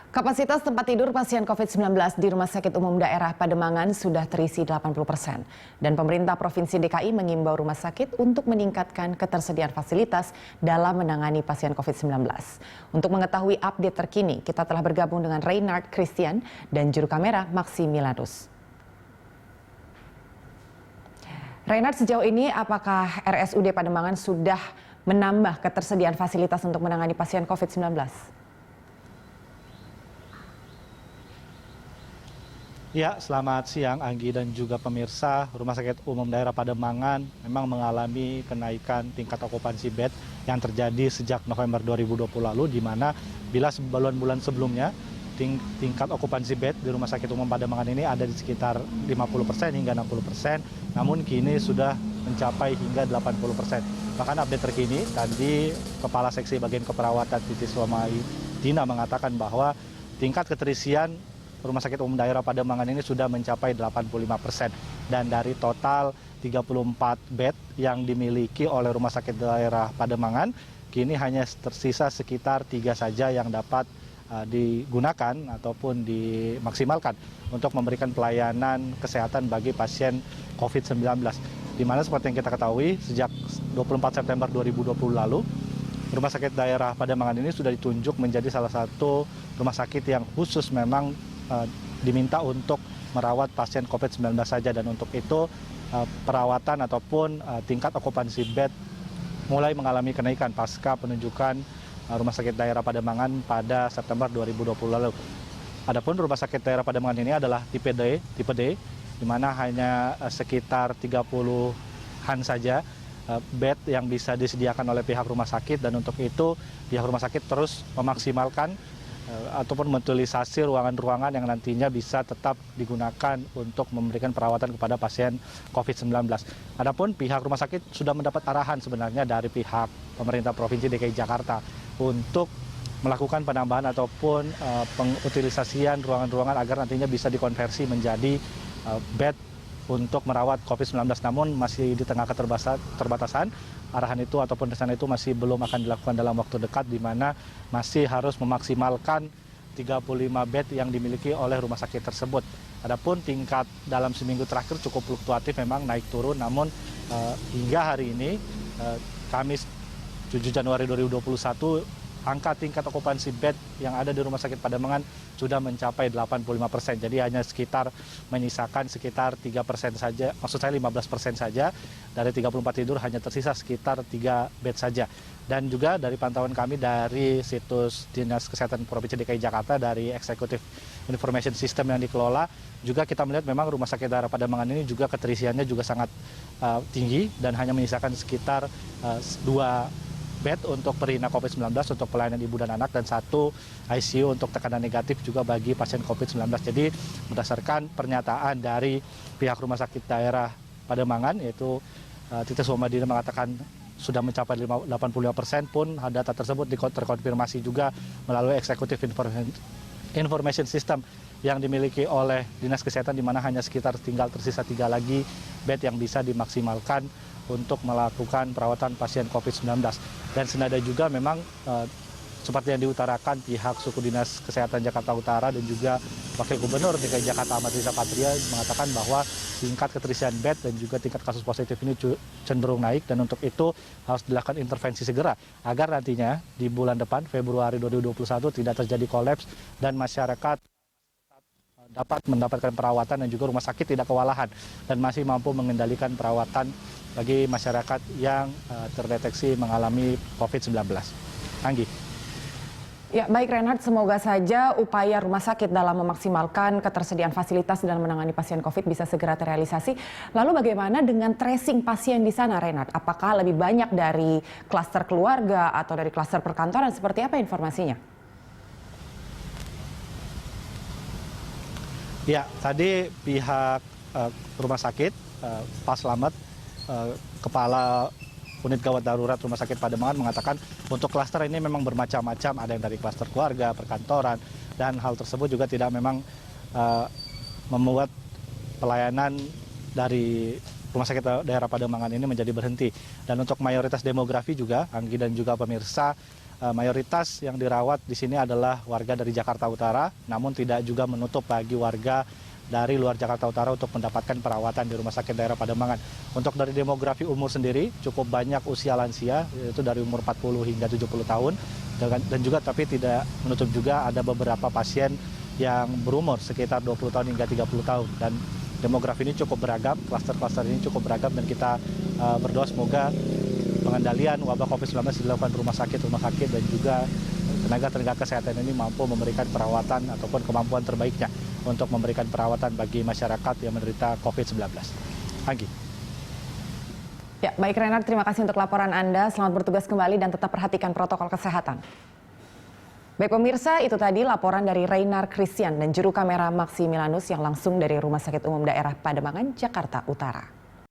Kapasitas tempat tidur pasien COVID-19 di Rumah Sakit Umum Daerah Pademangan sudah terisi 80%. Dan pemerintah Provinsi DKI mengimbau rumah sakit untuk meningkatkan ketersediaan fasilitas dalam menangani pasien COVID-19. Untuk mengetahui update terkini, kita telah bergabung dengan Reynard Christian dan juru kamera Maximilanus. Reynard, sejauh ini apakah RSUD Pademangan sudah menambah ketersediaan fasilitas untuk menangani pasien COVID-19? Ya, selamat siang Anggi dan juga pemirsa. Rumah Sakit Umum Daerah Pademangan memang mengalami kenaikan tingkat okupansi bed yang terjadi sejak November 2020 lalu, di mana bila bulan-bulan sebelumnya tingkat okupansi bed di Rumah Sakit Umum Pademangan ini ada di sekitar 50% hingga 60%, namun kini sudah mencapai hingga 80%. Bahkan update terkini, tadi Kepala Seksi Bagian Keperawatan Titis Wamai Dina mengatakan bahwa tingkat keterisian Rumah Sakit Umum Daerah Pademangan ini sudah mencapai 85%. Dan dari total 34 bed yang dimiliki oleh Rumah Sakit Daerah Pademangan, kini hanya tersisa sekitar 3 saja yang dapat digunakan ataupun dimaksimalkan untuk memberikan pelayanan kesehatan bagi pasien COVID-19. Di mana seperti yang kita ketahui, sejak 24 September 2020 lalu, Rumah Sakit Daerah Pademangan ini sudah ditunjuk menjadi salah satu rumah sakit yang khusus memang diminta untuk merawat pasien COVID-19 saja, dan untuk itu perawatan ataupun tingkat okupansi bed mulai mengalami kenaikan pasca penunjukan Rumah Sakit Daerah Pademangan pada September 2020 lalu. Adapun Rumah Sakit Daerah Pademangan ini adalah tipe D, di mana hanya sekitar 30-an saja bed yang bisa disediakan oleh pihak rumah sakit, dan untuk itu pihak rumah sakit terus memaksimalkan ataupun mengutilisasi ruangan-ruangan yang nantinya bisa tetap digunakan untuk memberikan perawatan kepada pasien COVID-19. Adapun pihak rumah sakit sudah mendapat arahan sebenarnya dari pihak pemerintah Provinsi DKI Jakarta untuk melakukan penambahan ataupun pengutilisasian ruangan-ruangan agar nantinya bisa dikonversi menjadi bed untuk merawat COVID-19, namun masih di tengah keterbatasan. Arahan itu ataupun rencana itu masih belum akan dilakukan dalam waktu dekat, di mana masih harus memaksimalkan 35 bed yang dimiliki oleh rumah sakit tersebut. Adapun tingkat dalam seminggu terakhir cukup fluktuatif, memang naik turun, namun hingga hari ini, Kamis 7 Januari 2021, angka tingkat okupansi bed yang ada di Rumah Sakit Pademangan sudah mencapai 85%. Jadi hanya menyisakan sekitar 3% saja, maksud saya 15% saja dari 34 tidur, hanya tersisa sekitar 3 bed saja. Dan juga dari pantauan kami dari situs Dinas Kesehatan Provinsi DKI Jakarta, dari Executive Information System yang dikelola, juga kita melihat memang Rumah Sakit Daerah Pademangan ini juga keterisiannya juga sangat tinggi, dan hanya menyisakan sekitar 2 bed untuk perihina COVID-19 untuk pelayanan ibu dan anak, dan 1 ICU untuk tekanan negatif juga bagi pasien COVID-19. Jadi berdasarkan pernyataan dari pihak Rumah Sakit Daerah Pademangan, yaitu Titis Wamai Dina mengatakan sudah mencapai 85%, pun data tersebut terkonfirmasi juga melalui Executive Information System yang dimiliki oleh Dinas Kesehatan, di mana hanya sekitar tinggal tersisa 3 lagi bed yang bisa dimaksimalkan untuk melakukan perawatan pasien COVID-19. Dan senada juga memang seperti yang diutarakan pihak suku Dinas Kesehatan Jakarta Utara dan juga Wakil Gubernur DKI Jakarta Ahmad Riza Patria mengatakan bahwa tingkat keterisian bed dan juga tingkat kasus positif ini cenderung naik, dan untuk itu harus dilakukan intervensi segera agar nantinya di bulan depan, Februari 2021, tidak terjadi kolaps dan masyarakat dapat mendapatkan perawatan, dan juga rumah sakit tidak kewalahan dan masih mampu mengendalikan perawatan bagi masyarakat yang terdeteksi mengalami COVID-19. Anggi. Ya, baik Reynard, semoga saja upaya rumah sakit dalam memaksimalkan ketersediaan fasilitas dan menangani pasien COVID bisa segera terrealisasi. Lalu bagaimana dengan tracing pasien di sana, Reynard? Apakah lebih banyak dari klaster keluarga atau dari klaster perkantoran? Seperti apa informasinya? Ya, tadi pihak rumah sakit, Pak Slamet, Kepala Unit Gawat Darurat Rumah Sakit Pademangan mengatakan untuk klaster ini memang bermacam-macam, ada yang dari klaster keluarga, perkantoran, dan hal tersebut juga tidak memang membuat pelayanan dari Rumah Sakit Daerah Pademangan ini menjadi berhenti. Dan untuk mayoritas demografi juga, Anggi dan juga pemirsa, mayoritas yang dirawat di sini adalah warga dari Jakarta Utara, namun tidak juga menutup bagi warga dari luar Jakarta Utara untuk mendapatkan perawatan di Rumah Sakit Daerah Pademangan. Untuk dari demografi umur sendiri, cukup banyak usia lansia, yaitu dari umur 40 hingga 70 tahun, dan juga tapi tidak menutup juga ada beberapa pasien yang berumur sekitar 20 tahun hingga 30 tahun. Dan demografi ini cukup beragam, klaster-klaster ini cukup beragam, dan kita berdoa semoga pengendalian wabah COVID-19 dilakukan rumah sakit dan juga tenaga-tenaga kesehatan ini mampu memberikan perawatan ataupun kemampuan terbaiknya untuk memberikan perawatan bagi masyarakat yang menderita COVID-19. Anggi. Ya, baik Renard, terima kasih untuk laporan Anda. Selamat bertugas kembali dan tetap perhatikan protokol kesehatan. Baik pemirsa, itu tadi laporan dari Reinar Christian dan juru kamera Maximilanus yang langsung dari Rumah Sakit Umum Daerah Pademangan, Jakarta Utara.